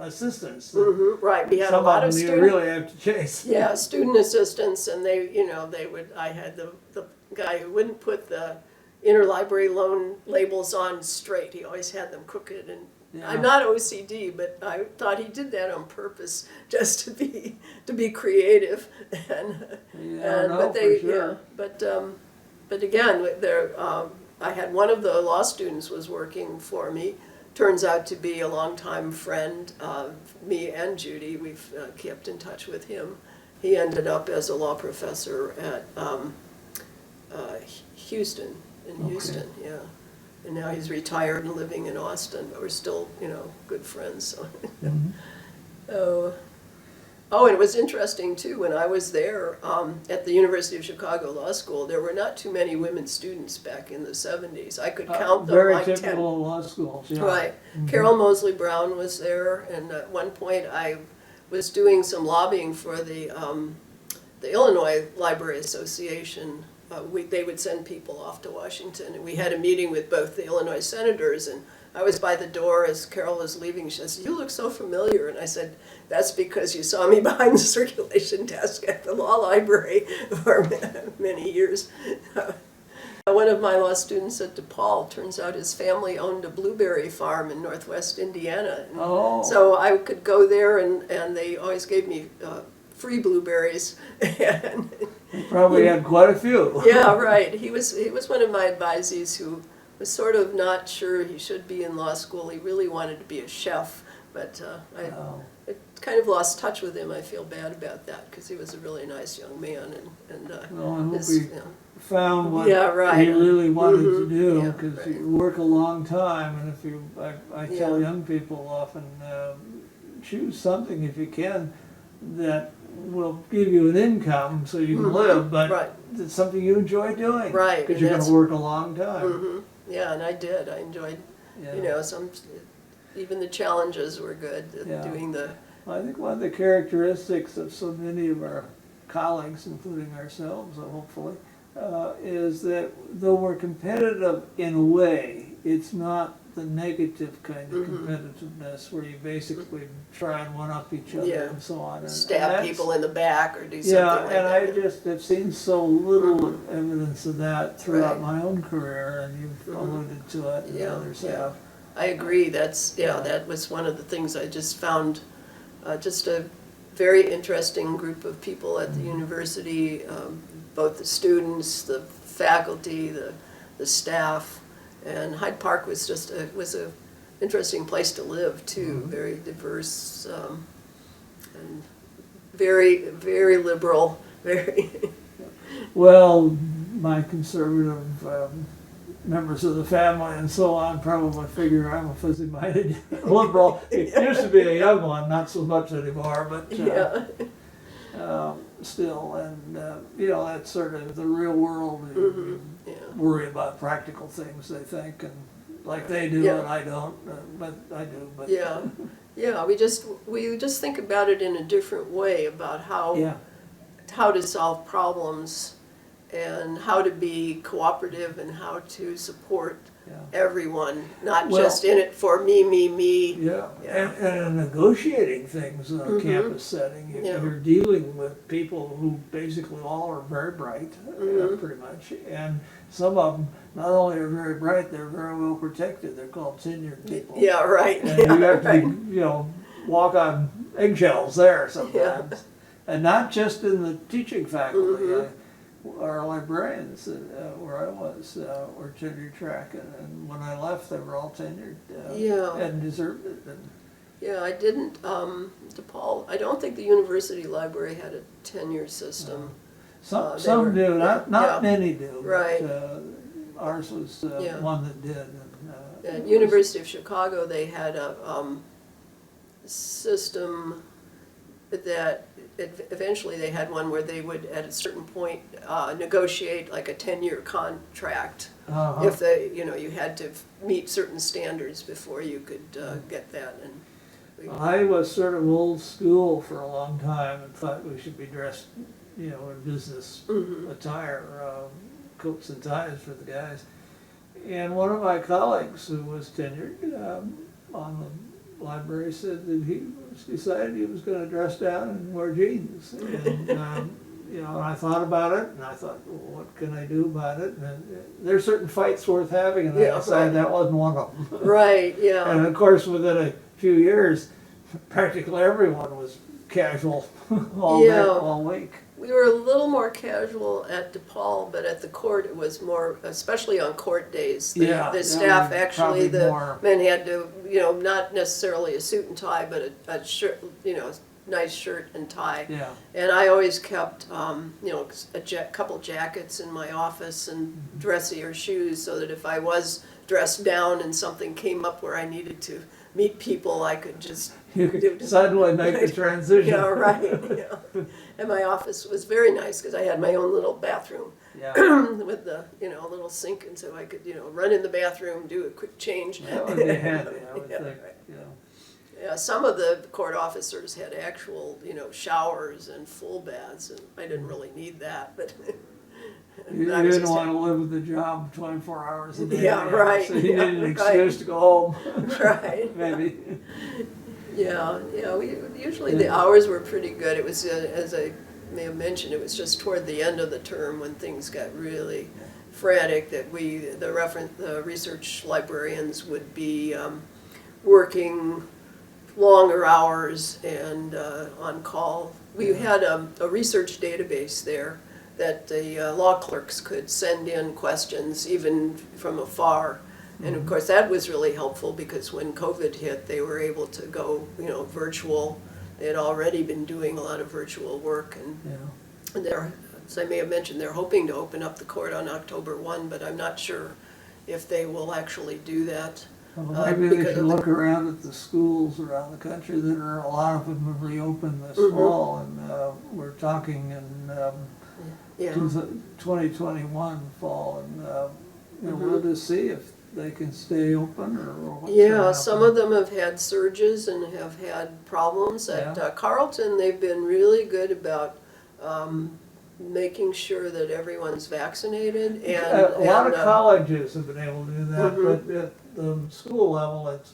assistants. Right, we had a Some lot of of them you students. really have to chase. Yeah, student assistants, and they would. I had the guy who wouldn't put the interlibrary loan labels on straight. He always had them crooked, and Yeah. I'm not OCD, but I thought he did that on purpose, just to be creative. Yeah, no, but they, for sure. yeah, but again, I had one of the law students was working for me. Turns out to be a longtime friend of me and Judy. We've kept in touch with him. He ended up as a law professor at Houston, Houston, yeah. And now he's retired and living in Austin, but we're still, good friends. So. Oh, and it was interesting too, when I was there at the University of Chicago Law School, there were not too many women students back in the 70s. I could count them Very like 10. typical of law schools, yeah. Right. Carol Mosley Brown was there, and at one point I was doing some lobbying for the Illinois Library Association. They would send people off to Washington, and we had a meeting with both the Illinois senators, and I was by the door as Carol was leaving. She said, "You look so familiar," and I said, "That's because you saw me behind the circulation desk at the law library for many years." One of my law students at DePaul, turns out his family owned a blueberry farm in northwest Indiana. And Oh. so I could go there, and they always gave me free blueberries. And You probably had quite a few. yeah, right. He was one of my advisees who was sort of not sure he should be in law school. He really wanted to be a chef, but I kind of lost touch with him. I feel bad about that because he was a really nice young man, and Well, I hope his, he you know, found what Yeah, right. he really wanted to Mhm. do, Yeah, because right. you work a long time, and if you, I tell Yeah. young people often, choose something if you can that will give you an income so you can Mhm. live, but Right. it's something you enjoy doing. Right, Because and you're going that's- to work a long time. hmm Yeah, and I did. I enjoyed, Yeah. you know, even the challenges were good. Yeah. Doing the I think one of the characteristics of so many of our colleagues, including ourselves, hopefully, is that though we're competitive in a way, it's not the negative kind of competitiveness where you basically try and one-up each other Yeah. and so on. And stab that's- people in the back or do something Yeah, like and that. I just have seen so little evidence of that throughout Right. my own career, and you've alluded to it, and Yeah, others yeah. have. I agree. That's Yeah. that was one of the things I just found. Just a very interesting group of people at the university, both the students, the faculty, the staff, and Hyde Park was just was a interesting place to live too. Very diverse and very liberal. Very Well, my conservative members of the family and so on probably figure I'm a fuzzy-minded liberal. It used to be a young one, not so much anymore, but yeah. still, and you know, that's sort of the real world. You Yeah. worry about practical things, they think, and like they do, Yeah. and I don't, but I do. But Yeah. Yeah. We just think about it in a different way about yeah, how to solve problems and how to be cooperative and how to support yeah. everyone, not Well- just in it for me. Yeah, Yeah. and in negotiating things in a campus setting, Yeah. you're dealing with people who basically all are very bright, pretty much, and some of them not only are very bright, they're very well protected. They're called tenured people. Yeah, right. And Yeah, you have to, right. you know, walk on eggshells there sometimes, and not just in the teaching faculty. Our librarians, where I was, were tenure track, and when I left, they were all tenured Yeah. and deserved it. And, Yeah, I didn't, DePaul, I don't think the university library had a tenure system. Some They some were- do, not yeah. many do. Right. But, ours was Yeah. one that did. And, At University of Chicago, they had a system that eventually they had one where they would, at a certain point, negotiate like a 10-year contract. uh-huh. If they, you know, you had to meet certain standards before you could get that. And I was sort of old school for a long time and thought we should be dressed, you know, in business attire, coats and ties for the guys. And one of my colleagues who was tenured on the library said that he decided he was going to dress down and wear jeans. And, you know, I thought about it, and I thought, well, what can I do about it? And there's certain fights worth having, and I Yeah, decided right. that wasn't one of them. Right, yeah. And of course, within a few years, practically everyone was casual all day, Yeah. all week. We were a little more casual at DePaul, but at the court it was more, especially on court days. Yeah, The that staff was actually, probably the more- men had to, you know, not necessarily a suit and tie, but a shirt, you know, nice shirt and tie. Yeah. And I always kept, you know, couple jackets in my office and dressier shoes so that if I was dressed down and something came up where I needed to meet people, I could just You could suddenly make the transition. yeah, right. Yeah. And my office was very nice because I had my own little bathroom Yeah, with the, you know, little sink, and so I could, you know, run in the bathroom, do a quick change. that would be handy, I would Yeah, think. right. Yeah. Yeah, some of the court officers had actual, you know, showers and full baths, and I didn't really need that, but. You I was didn't just- want to live with the job 24 hours a day. Yeah, right. So you Yeah, needed an right. excuse to go home, Right. maybe. Yeah, yeah. Usually the hours were pretty good. It was, as I may have mentioned, it was just toward the end of the term when things got really frantic that the research librarians would be working longer hours and on call. We had a research database there that the law clerks could send in questions even from afar And of course, that was really helpful because when COVID hit, they were able to go, virtual. They had already been doing a lot of virtual work, and they're, as I may have mentioned, they're hoping to open up the court on October 1, but I'm not sure if they will actually do that. Well, maybe they should look around at the schools around the country that are, a lot of them have reopened this fall, and we're talking in 2021 fall, and we'll just see if they can stay open or what's gonna happen. Some of them have had surges and have had problems. At Carleton, they've been really good about making sure that everyone's vaccinated. And a lot of colleges have been able to do that, but at the school level, it's,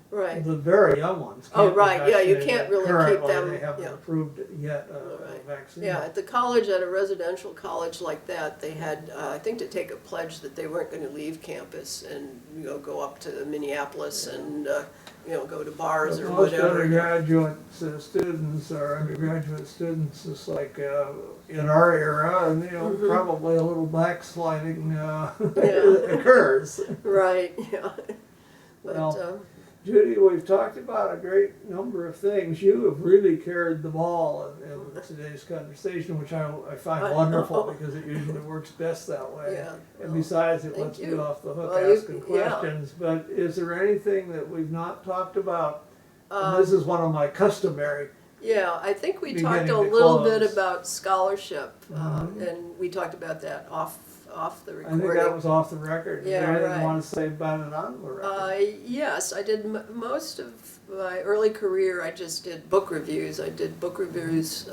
right. the very young ones Oh, can't be right, yeah, you vaccinated. can't really keep Currently, them, they haven't yeah. approved it yet, Right. a vaccine. Yeah, at the college, at a residential college like that, they had, I think, to take a pledge that they weren't going to leave campus and go up to Minneapolis and go to bars But or most whatever. undergraduate students are undergraduate students, just like in our era, and probably a little backsliding occurs. Right, yeah. But, Well, Judy, we've talked about a great number of things. You have really carried the ball in today's conversation, which I find I wonderful know. because it usually works best that way. Yeah, And well, besides, it thank lets me you. off the hook Well, asking questions. But is there anything that we've not talked about? And this is one of my customary. Yeah, I think we talked Beginning a to little bit close. about scholarship, and we talked about that off the I recording. think that was off the record. Yeah, Is there anything right. you want to say about it on the record? Yes, I did most of my early career. I just did book reviews. I did book reviews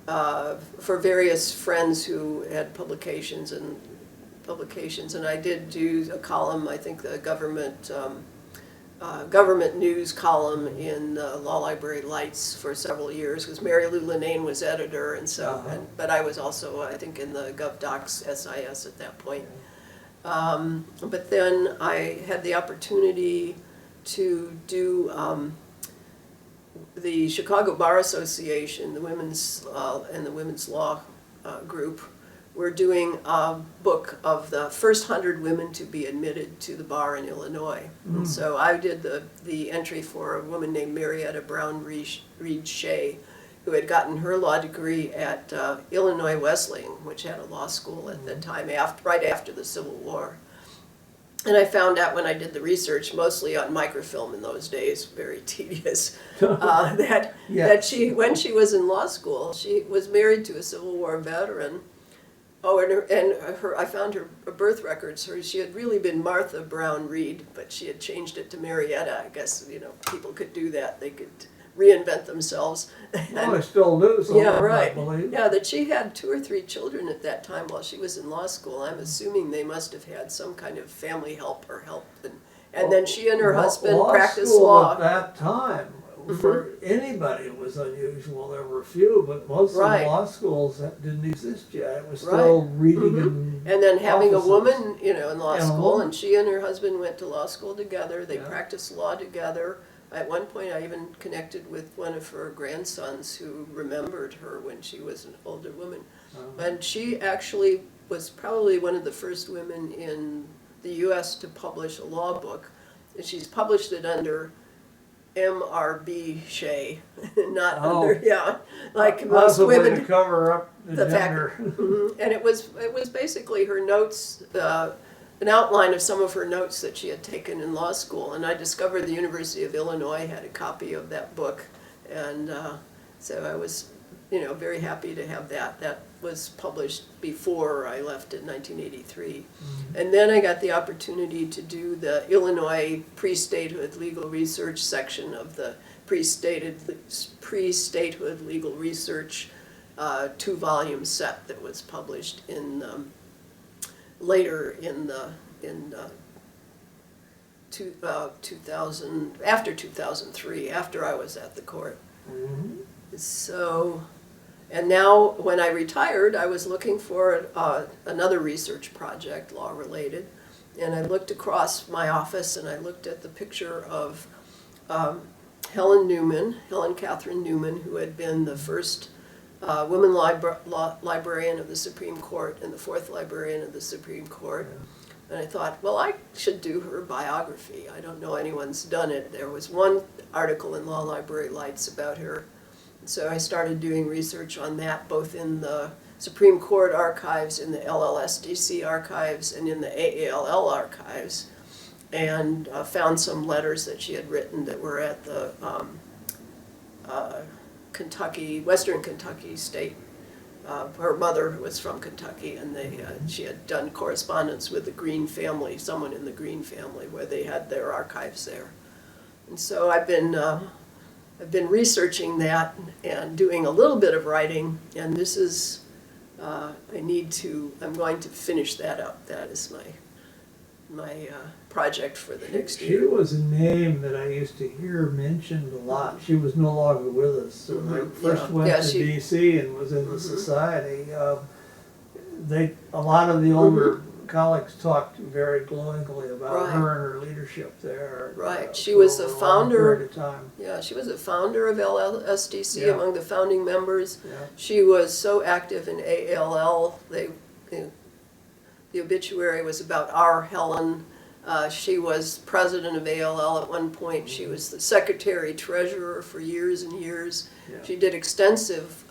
for various friends who had publications, and I did do a column. I think the government news column in Law Library Lights for several years, because Mary Lou Linnane was editor, and so. But I was also, I think, in the GovDocs SIS at that point. But then I had the opportunity to do the Chicago Bar Association, the women's and the women's law group. We're doing a book of the first 100 women to be admitted to the bar in Illinois. And so I did the entry for a woman named Marietta Brown Reed Shea, who had gotten her law degree at Illinois Wesleyan, which had a law school at the time, right after the Civil War. And I found out when I did the research, mostly on microfilm in those days, very tedious, that she, when she was in law school, she was married to a Civil War veteran. Oh, I found her birth records. She had really been Martha Brown Reed, but she had changed it to Marietta. I guess, people could do that. They could reinvent themselves. Well, I still do, so Yeah, right. I believe. Yeah, that she had 2 or 3 children at that time while she was in law school. I'm assuming they must have had some kind of family help or help. And then she and her husband practiced law. At that time, for anybody, it was unusual. There were a few, but most of the law schools that didn't exist yet. It was still reading and then having offices. a woman, in law And a school, woman. and she and her husband went to law school together. They practiced law together. At one point, I even connected with one of her grandsons who remembered her when she was an older woman. And she actually was probably one of the first women in the U.S. to publish a law book. And she's published it under M.R.B. Shea, not under, like most women. To cover up the gender. And it was basically her notes, an outline of some of her notes that she had taken in law school. And I discovered the University of Illinois had a copy of that book, and so I was, very happy to have that. That was published before I left in 1983. And then I got the opportunity to do the Illinois pre-statehood legal research section of the pre-statehood legal research 2-volume set that was published in later in 2000, after 2003, after I was at the court. So. And now, when I retired, I was looking for another research project, law-related, and I looked across my office and I looked at the picture of Helen Catherine Newman, who had been the first women librarian of the Supreme Court and the 4th librarian of the Supreme Court. And I thought, well, I should do her biography. I don't know anyone's done it. There was one article in Law Library Lights about her. So I started doing research on that, both in the Supreme Court archives, in the LLSDC archives, and in the AALL archives, and found some letters that she had written that were at the Western Kentucky State. Her mother was from Kentucky, and she had done correspondence with the Green family, someone in the Green family, where they had their archives there. And so I've been researching that and doing a little bit of writing, and this is, I'm going to finish that up. That is my project for the next year. She was a name that I used to hear mentioned a lot. She was no longer with us. So when I first went to D.C. and was in the society, a lot of the older colleagues talked very glowingly about her and her leadership there. Right. She was the founder. Period of time. Yeah, she was a founder of LLSDC, among the founding members. Yeah. She was so active in ALL. The obituary was about our Helen. She was president of ALL at one point. She was the secretary treasurer for years and years. Yeah. She did extensive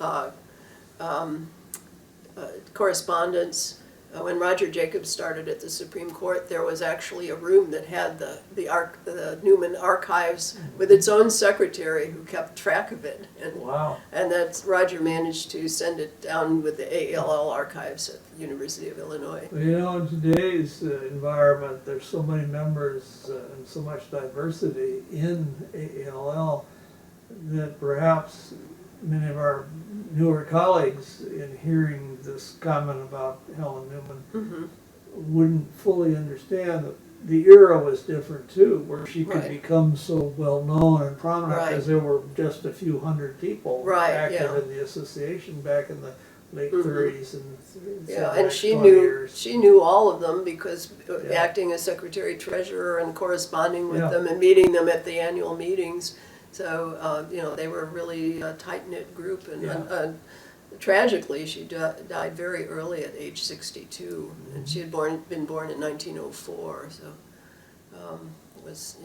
correspondence. When Roger Jacobs started at the Supreme Court, there was actually a room that had the Newman archives with its own secretary who kept track of it. And, wow. And that's Roger managed to send it down with the ALL archives at the University of Illinois. Well, you know, in today's environment, there's so many members and so much diversity in ALL that perhaps many of our newer colleagues, in hearing this comment about Helen Newman, wouldn't fully understand that the era was different too, where she could become so well known and prominent because there were just a few hundred people active in the association back in the late 30s and she knew all of them because acting as secretary treasurer and corresponding with them and meeting them at the annual meetings. So, they were a really tight-knit group, and tragically, she died very early at age 62, and she had been born in 1904, so it was,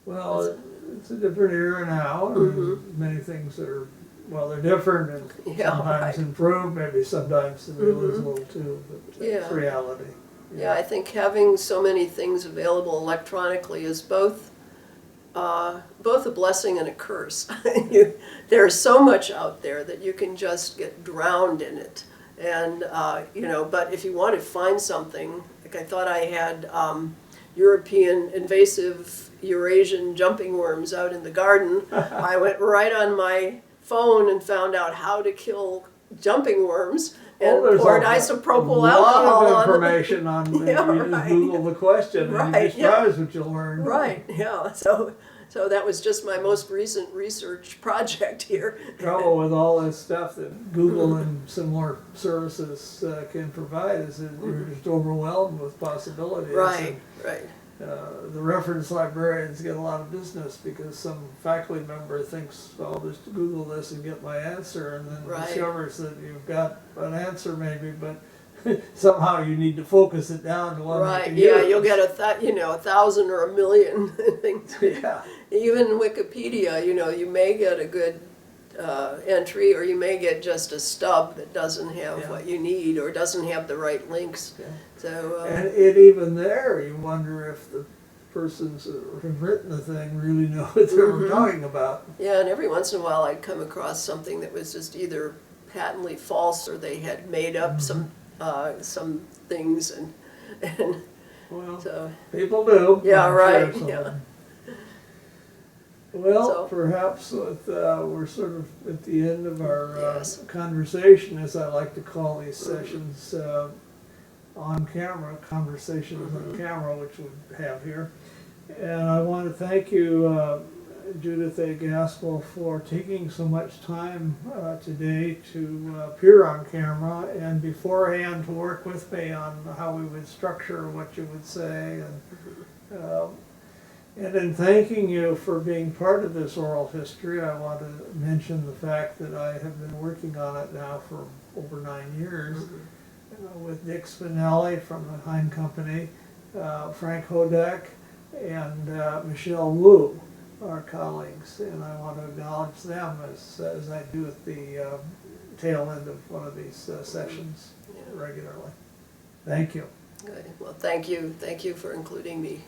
Well, it's a different era now, and many things are, well, they're different and sometimes improved, maybe sometimes they lose a little too, but it's reality. Yeah, I think having so many things available electronically is both a blessing and a curse. There's so much out there that you can just get drowned in it. And, but if you want to find something, like I thought I had European invasive Eurasian jumping worms out in the garden, I went right on my phone and found out how to kill jumping worms. And poured isopropyl alcohol on them. A lot of information on you just Google the question and you'd be surprised what you'll learn. Right, yeah. So that was just my most recent research project here. Trouble with all this stuff that Google and similar services can provide is that you're just overwhelmed with possibilities. Right. The reference librarians get a lot of business because some faculty member thinks, I'll just Google this and get my answer, and then discovers that you've got an answer maybe, but somehow you need to focus it down to one you can use. You'll get 1,000 or 1,000,000 things. Even Wikipedia, you may get a good entry, or you may get just a stub that doesn't have what you need or doesn't have the right links. So, and even there, you wonder if the persons who have written the thing really know what they were talking about. Yeah, and every once in a while I'd come across something that was just either patently false or they had made up some things, and well, so people do. Yeah, right. Yeah. Well, perhaps we're sort of at the end of our conversation, as I like to call these sessions, on camera, conversations on camera, which we have here. And I want to thank you, Judith A. Gaskell, for taking so much time today to appear on camera and beforehand to work with me on how we would structure what you would say. And in thanking you for being part of this oral history, I want to mention the fact that I have been working on it now for over 9 years. with Dick Spinelli from the Heinz Company, Frank Hodak, and Michelle Wu, our colleagues, and I want to acknowledge them as I do at the tail end of one of these sessions regularly. Thank you. Good. Well, thank you. Thank you for including me.